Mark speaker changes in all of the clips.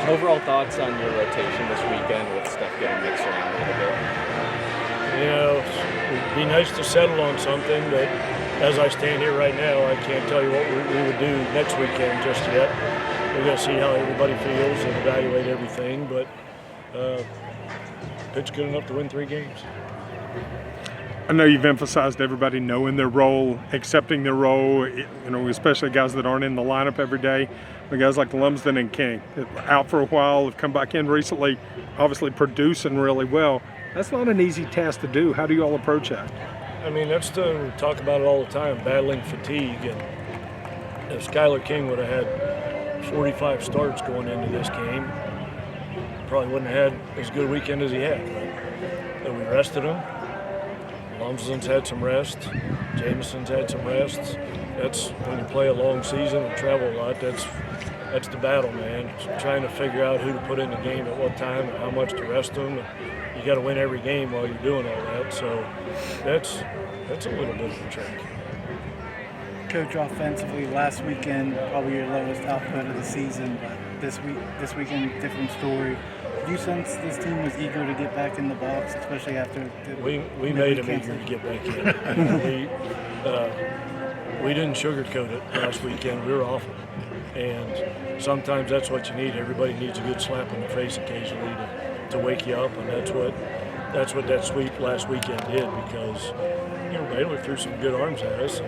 Speaker 1: Overall thoughts on your rotation this weekend with stuff getting mixed around a little bit?
Speaker 2: It'd be nice to settle on something, but as I stand here right now, I can't tell you what we would do next weekend just yet. We're going to see how everybody feels and evaluate everything, but pitch good enough to win 3 games.
Speaker 3: I know you've emphasized everybody knowing their role, accepting their role, especially guys that aren't in the lineup every day. But guys like Lumsden and King, out for a while, have come back in recently, obviously producing really well. That's not an easy task to do. How do you all approach that?
Speaker 2: I mean, we talk about it all the time, battling fatigue. And if Skylar King would have had 45 starts going into this game, probably wouldn't have had as good a weekend as he had. But we rested him. Lumsden's had some rest. Jameson's had some rest. That's when you play a long season and travel a lot. That's the battle, man. It's trying to figure out who to put in the game at what time and how much to rest them. You got to win every game while you're doing all that. So that's a little bit of a trick.
Speaker 4: Coach, offensively, last weekend probably your lowest output of the season, but this weekend different story. Did you sense this team was eager to get back in the box, especially after
Speaker 2: we made them eager to get back in? We didn't sugarcoat it last weekend. We were awful, and sometimes that's what you need. Everybody needs a good slap in the face occasionally to wake you up, and that's what that sweep last weekend did, because Baylor threw some good arms at us.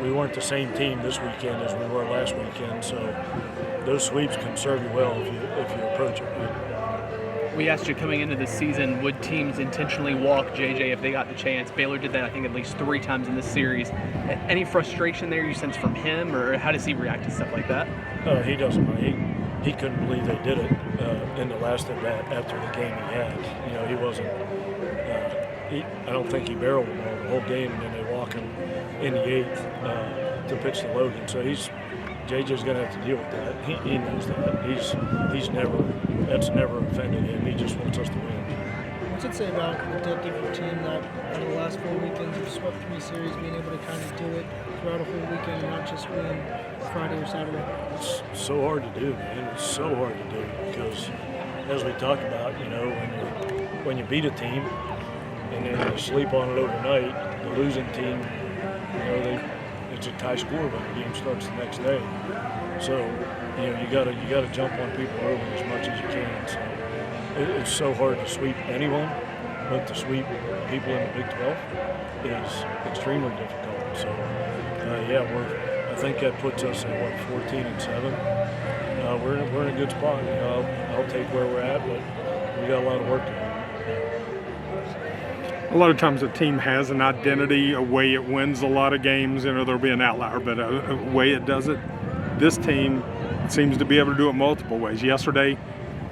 Speaker 2: We weren't the same team this weekend as we were last weekend, so those sweeps can serve you well if you approach it right.
Speaker 5: We asked you coming into this season, would teams intentionally walk JJ if they got the chance? Baylor did that, I think, at least 3 times in this series. Any frustration there you sense from him, or how does he react to stuff like that?
Speaker 2: He doesn't. He couldn't believe they did it in the last at bat after the game he had. He wasn't. I don't think he barreled the ball the whole game, and then they walk him in the 8th to pitch to Logan. So JJ's going to have to deal with that. He knows that. That's never offended him. He just wants us to win.
Speaker 6: What's it say about the different team that out of the last 4 weekends you've swept 3 series, being able to kind of do it throughout a whole weekend and not just win Friday or Saturday?
Speaker 2: It's so hard to do, man. It's so hard to do because, as we talked about, when you beat a team and then you sleep on it overnight, the losing team, it's a tie score when the game starts the next day. So, you gotta jump on people early as much as you can. So it's so hard to sweep anyone, but to sweep people in the Big 12 is extremely difficult. So, I think that puts us at 14-7. We're in a good spot. I'll take where we're at, but we got a lot of work to do.
Speaker 3: A lot of times a team has an identity, a way it wins a lot of games. There'll be an outlier, but a way it does it. This team seems to be able to do it multiple ways. Yesterday,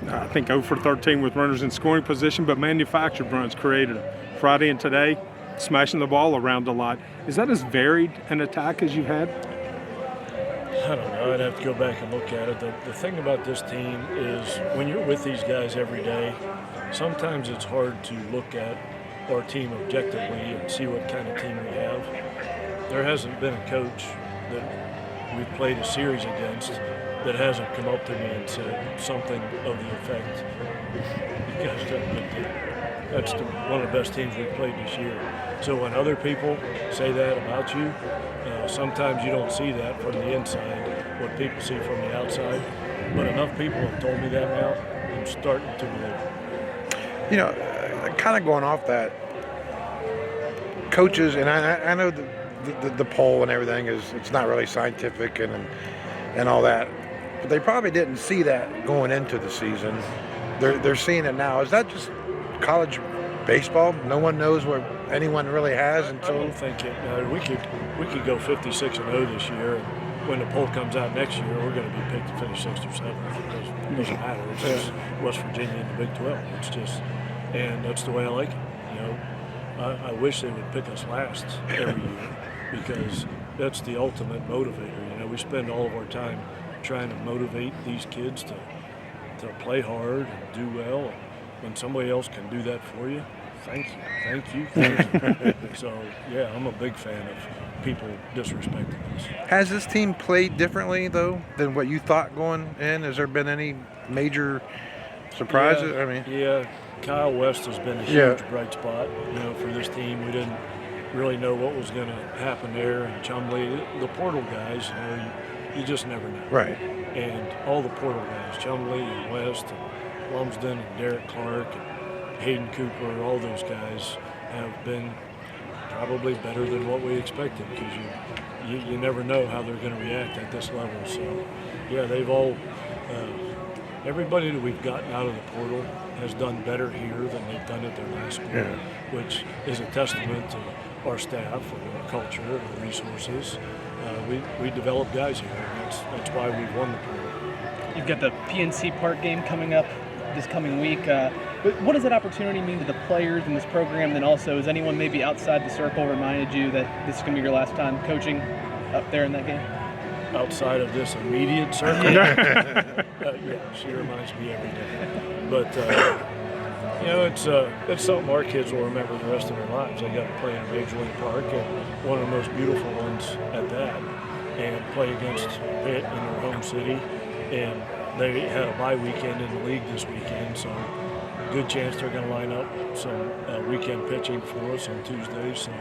Speaker 3: I think 0 for 13 with runners in scoring position, but manufactured runs created. Friday and today, smashing the ball around a lot. Is that as varied an attack as you've had?
Speaker 2: I don't know. I'd have to go back and look at it. The thing about this team is when you're with these guys every day, sometimes it's hard to look at our team objectively and see what kind of team we have. There hasn't been a coach that we've played a series against that hasn't come up to me and said something of the effect, you guys done a good team. That's one of the best teams we've played this year. So when other people say that about you, sometimes you don't see that from the inside, what people see from the outside. But enough people have told me that now, I'm starting to believe it.
Speaker 7: Kind of going off that, coaches, and I know the poll and everything it's not really scientific and all that, but they probably didn't see that going into the season. They're seeing it now. Is that just college baseball? No one knows what anyone really has until.
Speaker 2: I don't think it. We could go 56-0 this year. And when the poll comes out next year, we're going to be picked to finish 6th or 7th. It doesn't matter. It's just West Virginia and the Big 12. It's just, and that's the way I like it. I wish they would pick us last every year because that's the ultimate motivator. We spend all of our time trying to motivate these kids to play hard and do well. When somebody else can do that for you, thank you. So, I'm a big fan of people disrespecting us.
Speaker 7: Has this team played differently, though, than what you thought going in? Has there been any major surprises? I mean,
Speaker 2: yeah, Kyle West has been a huge bright spot, for this team. We didn't really know what was going to happen there. And Chumley, the portal guys, you just never know.
Speaker 7: right.
Speaker 2: And all the portal guys, Chumley and West and Lumsden and Derek Clark and Hayden Cooper, all those guys have been probably better than what we expected, because you never know how they're going to react at this level. So, yeah, they've all everybody that we've gotten out of the portal has done better here than they've done at their last school, which is a testament to our staff, our culture, our resources. We develop guys here, and that's why we've won the portal.
Speaker 5: You've got the PNC Park game coming up this coming week. But what does that opportunity mean to the players in this program? Then also, has anyone maybe outside the circle reminded you that this is going to be your last time coaching up there in that game?
Speaker 2: Outside of this immediate circle, yeah, she reminds me every day. But it's something our kids will remember the rest of their lives. They got to play in Major League Park, and one of the most beautiful ones at that, and play against Pitt in their home city. And they had a bye weekend in the league this weekend, so good chance they're going to line up some weekend pitching for us on Tuesday. So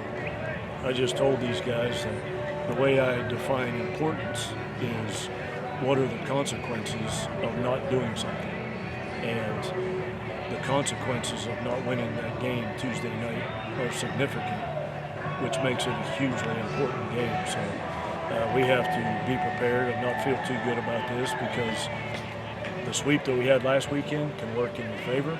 Speaker 2: I just told these guys that the way I define importance is what are the consequences of not doing something. And the consequences of not winning that game Tuesday night are significant, which makes it a hugely important game. So we have to be prepared and not feel too good about this, because the sweep that we had last weekend can work in your favor,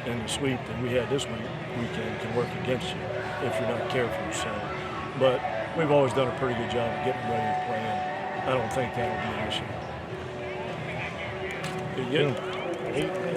Speaker 2: and the sweep that we had this weekend can work against you if you're not careful. So, but we've always done a pretty good job of getting ready to play, and I don't think that'll be an issue. Good.